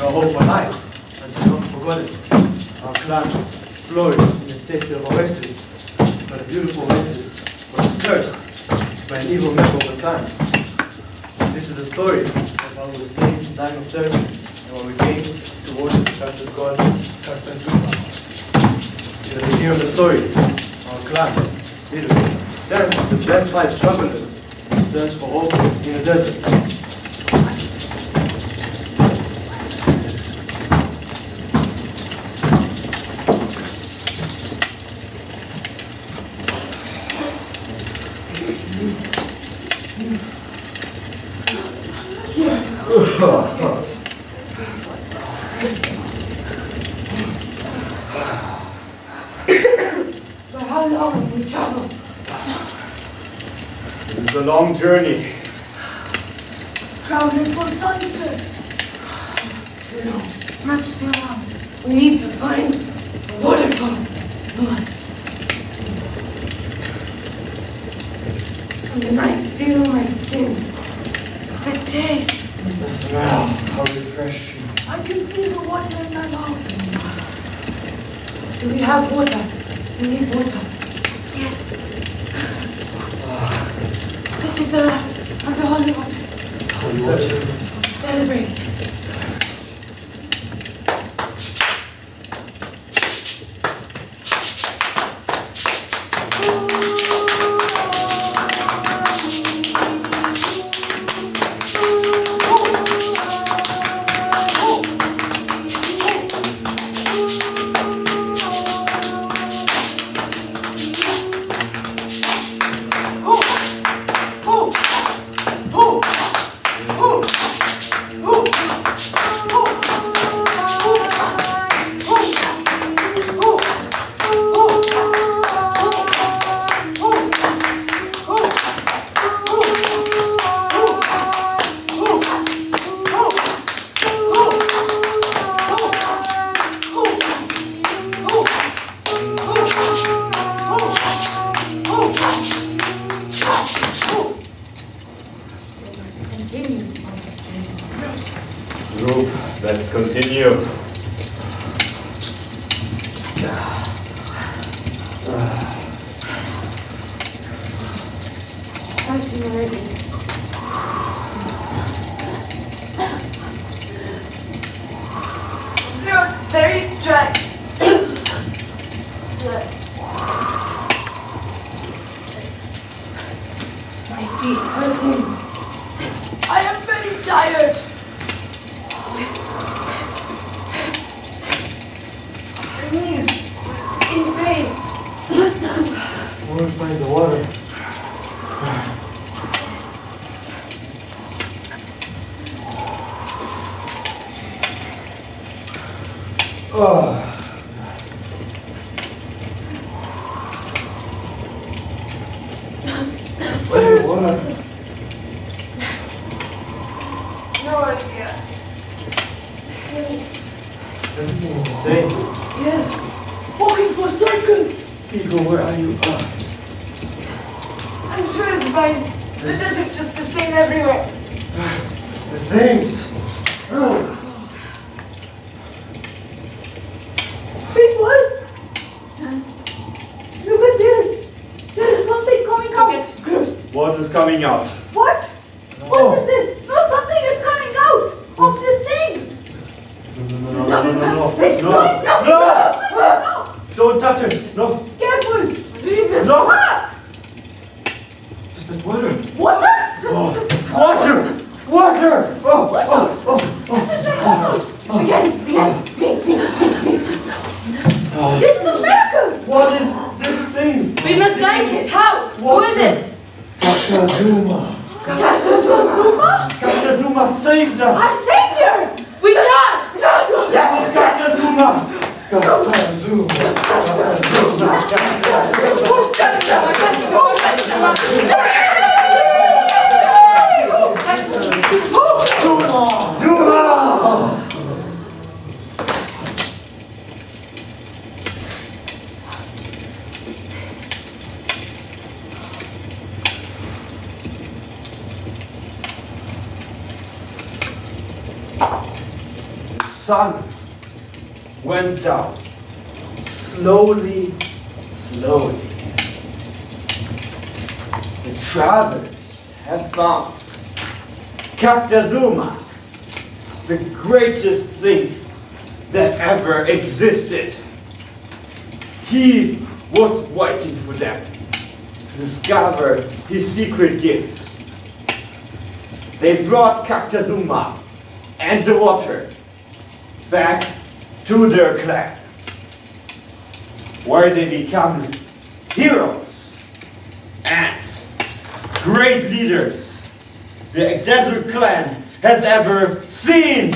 no hope for life has been long forgotten. Our clan flourished in the safety of oasis, but a beautiful oasis was cursed by an evil member of the clan. This is a story of how we were saved, dying of thirst, and when we came to worship the Cactus god, Cactusuma. In the beginning of the story, our clan, literally, sent the best 5 travelers to search for hope in the desert. For how long have we traveled? This is a long journey. Traveling for sunsets. Too long. Much too long. We need to find a waterfall. Lord. And the nice feel in my skin. The taste. The smell, how refreshing. I can feel the water in my mouth. Do we have water? We need water. Yes. This is the last of the holy water. Holy water. Celebrate. Let's continue. Throat's very dry. My feet hurting. I am very tired. My knees in pain. We'll find the water. Oh. Where's the water? No idea. Everything is the same. Yes. Walking for circles. Eagle, where are you? I'm sure it's fine. The desert's just the same everywhere. The things. People! Look at this! There is something coming out! What is coming out? What? What is this? No, something is coming out of this thing! No. It's noise! No! No! Don't touch it! No! Careful! No! Ah! Just that water! Water? Oh, water! Water! Begin! This is a miracle! What is this thing? We must thank it. How? Who is it? Cactusuma! Cactusuma? Cactusuma saved us! Our savior! We done! Yes! Cactusuma! sun went down, slowly, slowly. The travelers have found Cactazuma, the greatest thing that ever existed. He was waiting for them to discover his secret gift. They brought Cactazuma and the water back to their clan, where they become heroes and great leaders the desert clan has ever seen.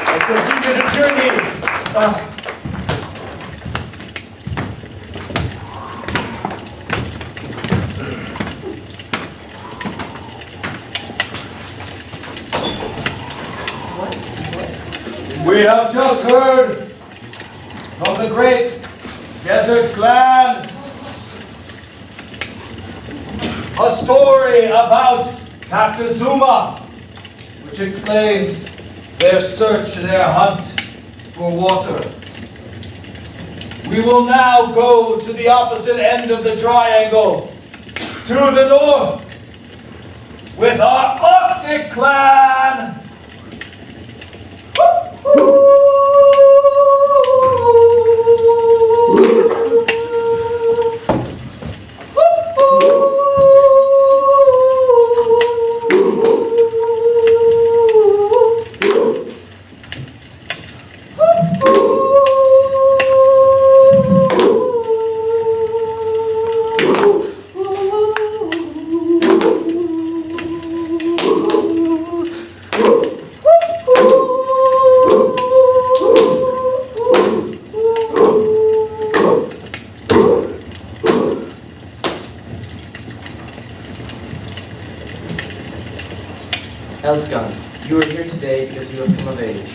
Let's continue the journey. We have just heard of the great desert clan, a story about Cactazuma, which explains their search and their hunt for water. We will now go to the opposite end of the triangle, to the north, with our Arctic clan. Elskan, you are here today because you have come of age.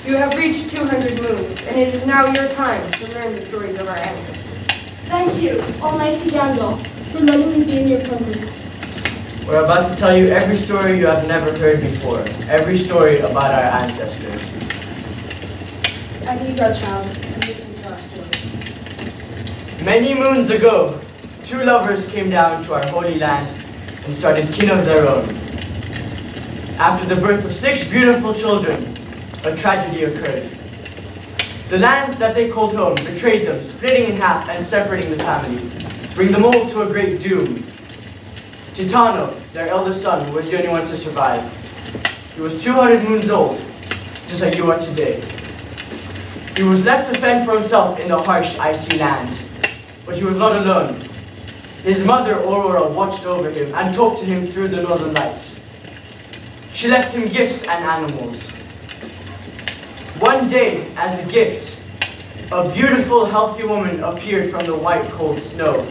You have reached 200 moons, and it is now your time to learn the stories of our ancestors. Thank you, Almighty Gandalf, for letting me be in your presence. We're about to tell you every story you have never heard before, every story about our ancestors. At ease, our child, and listen to our stories. Many moons ago, two lovers came down to our holy land and started kin of their own. After the birth of 6 beautiful children, a tragedy occurred. The land that they called home betrayed them, splitting in half and separating the family, bringing them all to a great doom. Titano, their eldest son, was the only one to survive. He was 200 moons old, just like you are today. He was left to fend for himself in the harsh, icy land, but he was not alone. His mother, Aurora, watched over him and talked to him through the northern lights. She left him gifts and animals. One day, as a gift, a beautiful, healthy woman appeared from the white, cold snow.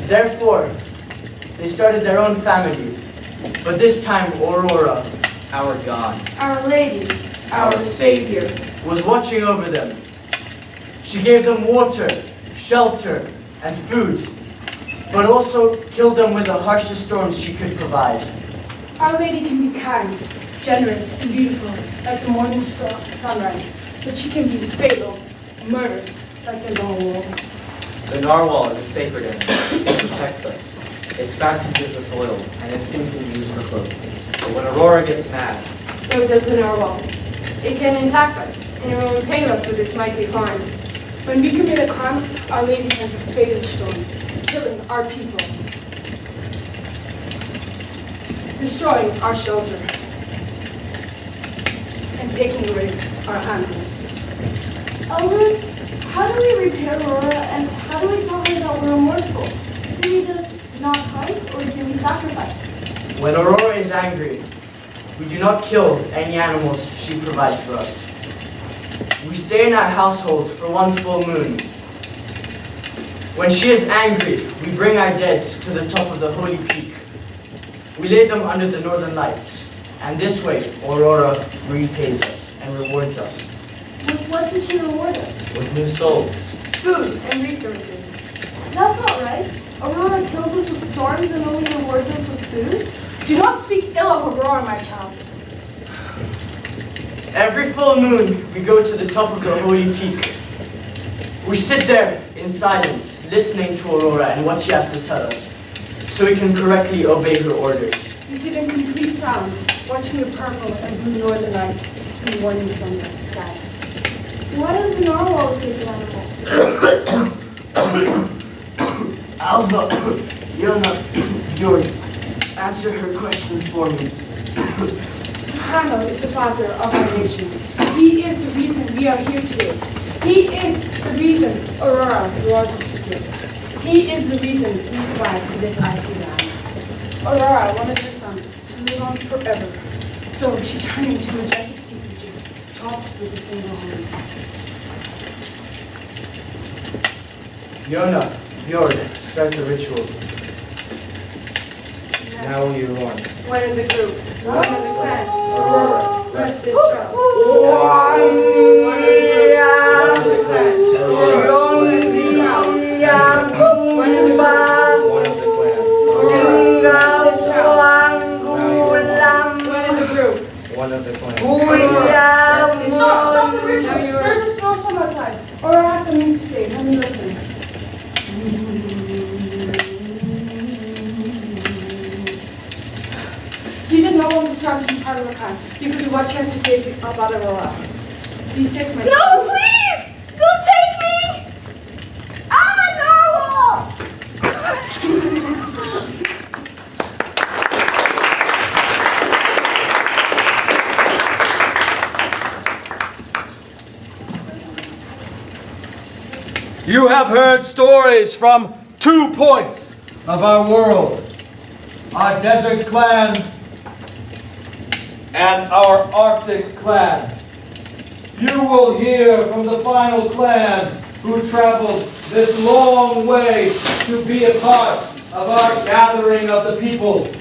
Therefore, they started their own family, but this time Aurora, Our God, Our Lady, our Savior, was watching over them. She gave them water, shelter, and food, but also killed them with the harshest storms she could provide. Our Lady can be kind, generous, and beautiful, like the morning sunrise, but she can be fatal, murderous, like the narwhal. the narwhal is a sacred animal. It protects us. Its fat gives us oil, and its skin can be used for clothing. But when Aurora gets mad, so does the narwhal. It can attack us, and it will repay us with its mighty horn. When we commit a crime, Our Lady sends a fatal storm, killing our people, destroying our shelter, and taking away our animals. Elders, how do we repay Aurora, and how do we tell her that we're remorseful? Do we just not hunt, or do we sacrifice? When Aurora is angry, we do not kill any animals she provides for us. We stay in our household for 1 full moon. When she is angry, we bring our dead to the top of the holy peak. We lay them under the northern lights, and this way Aurora repays us and rewards us. With what does she reward us? with new souls. Food and resources. That's not right. Aurora kills storms and only rewards us with food? Do not speak ill of Aurora, my child. Every full moon, we go to the top of the holy peak. We sit there in silence, listening to Aurora and what she has to tell us, so we can correctly obey her orders. We sit in complete silence, watching the purple and blue northern lights in the morning sun sky. What is the narwhal a sacred animal? Alva, Yona, Yuri, answer her questions for me. Takano is the father of our nation. He is the reason we are here today. He is the reason Aurora, the largest forgives. He is the reason we survive in this icy land. Aurora wanted her son to live on forever, so she turned into a majestic sea creature, topped with a single horn. Yona, Yord, start the ritual. Now we are one. One in the group, one in the clan. Aurora, Bless this drum. one in the clan. Aurora, bless this drum. One in the group. One of the clan. One in the group. One of the clan. Stop the ritual! Now you are- There's a snowstorm outside. Aurora has something to say. Let me listen. She does not want this child to be part of her clan because of what she has to say about Aurora. Be safe, my child. No, please! Don't take me! I'm a narwhal! You have heard stories from 2 points of our world. Our desert clan and our Arctic clan. You will hear from the final clan who traveled this long way to be a part of our gathering of the peoples.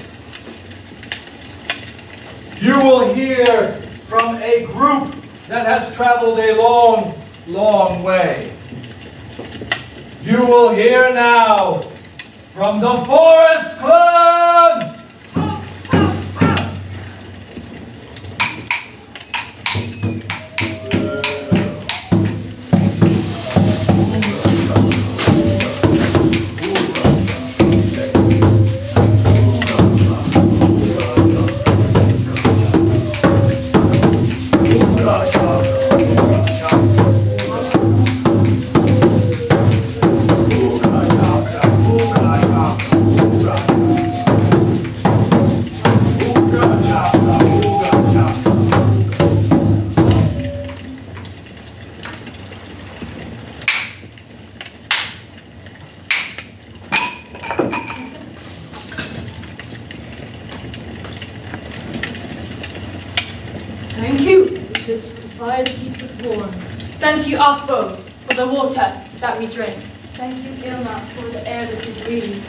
You will hear from a group that has traveled a long, long way. You will hear now from the Forest Clan! Thank you. This is the fire that keeps us warm. Thank you, Akvo, for the water that we drink. Thank you, Ilma, for the air that we breathe.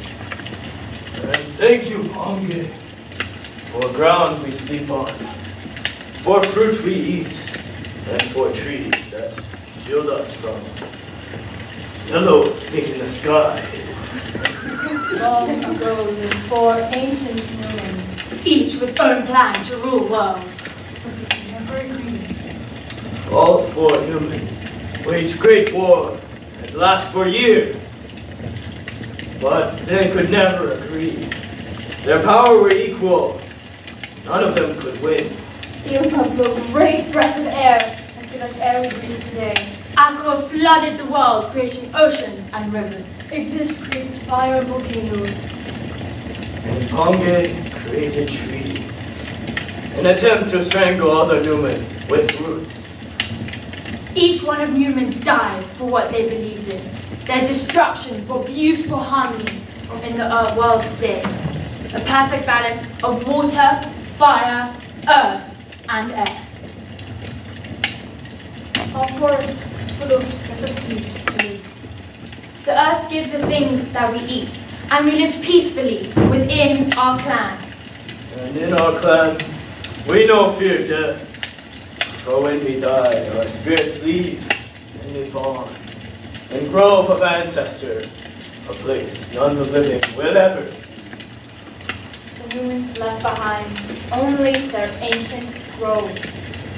And thank you, Honge, for ground we sleep on, for fruit we eat, and for trees that shield us from yellow thing in the sky. Long ago lived 4 ancient women. Each with own plan to rule world. But they could never agree. All 4 human waged great war and last for years. But they could never agree. Their power were equal. None of them could win. Ilma blew a great breath of air and gave us air we breathe today. Aqua flooded the world, creating oceans and rivers. Ignis created fire volcanoes. And Honge created trees. An attempt to strangle other Newmen with roots. Each one of Newman died for what they believed in. Their destruction brought beautiful harmony in the world today. A perfect balance of water, fire, earth, and air. A forest full of necessities to live. The earth gives the things that we eat, and we live peacefully within our clan. And in our clan, we no fear death. For when we die, our spirits leave and live on. In grove of ancestor, a place none the living will ever see. the humans left behind only their ancient scrolls.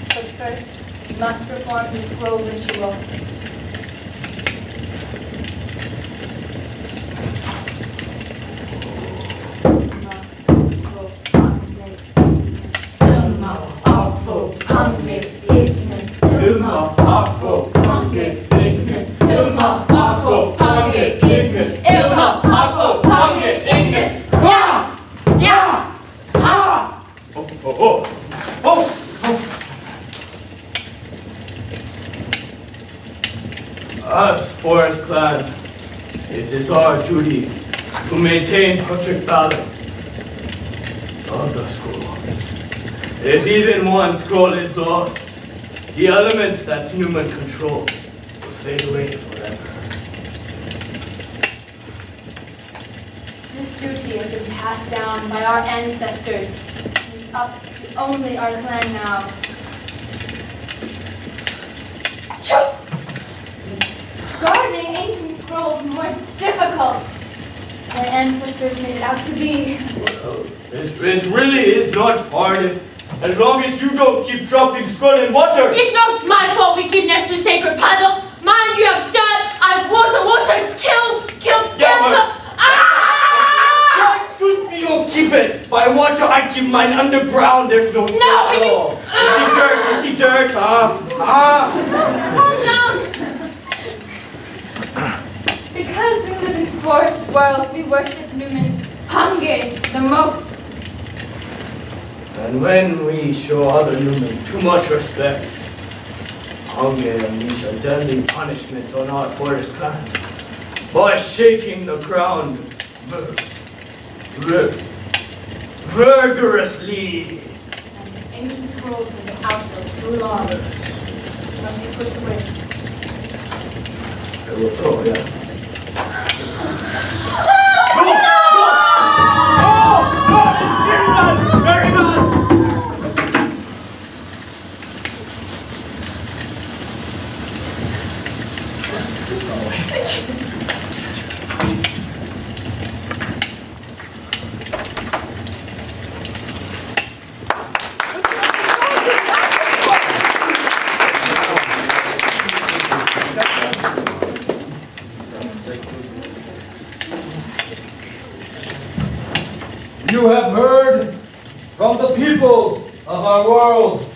But first, we must perform the scroll ritual. As Forest Clan, it is our duty to maintain perfect balance of the scrolls. If even one scroll is lost, the elements that human control will fade away forever. This duty has been passed down by our ancestors. It's up to only our clan now. Guarding ancient scrolls is more difficult than ancestors made it out to be. Well, it really is not hard as long as you don't keep dropping scroll in water. It's not my fault we keep next to sacred puddle. Mine you have done. I've water, kill. No, excuse me, you'll keep it. By water, I keep mine underground. There's no dirt at all. You see dirt, Calm down. Because we live in forest world, we worship Numen Pange the most. And when we show other human too much respect, hunger unleash a deadly punishment on our forest clan by shaking the ground vigorously. And ancient scrolls have been out for too long. Must be pushed away. They will throw, yeah. Very bad! You have heard from the peoples of our world.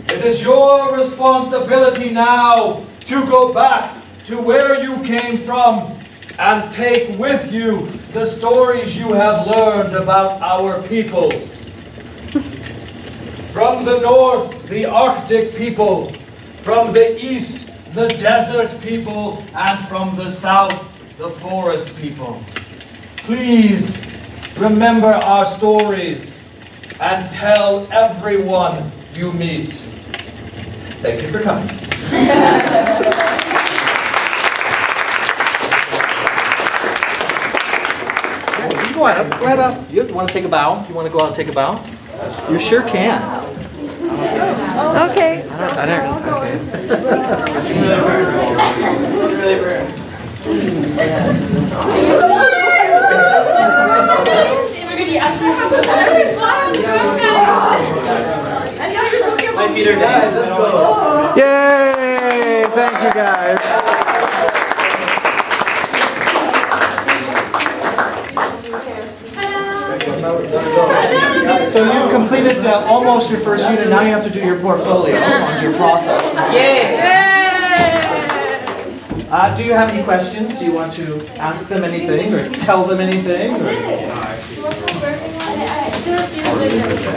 It is your responsibility now to go back to where you came from and take with you the stories you have learned about our peoples. From the north, the Arctic people. From the east, the desert people. And from the south, the forest people. Please remember our stories and tell everyone you meet. Thank you for coming. You go ahead, right up. You want to take a bow? You want to go out and take a bow? You sure can. Okay. I don't. Okay. It's really weird. It's really weird. My feet are dead. Let's go. Yay! Thank you guys. So you completed almost your first unit. Now you have to do your portfolio on your process. Do you have any questions? Do you want to ask them anything or tell them anything? Or?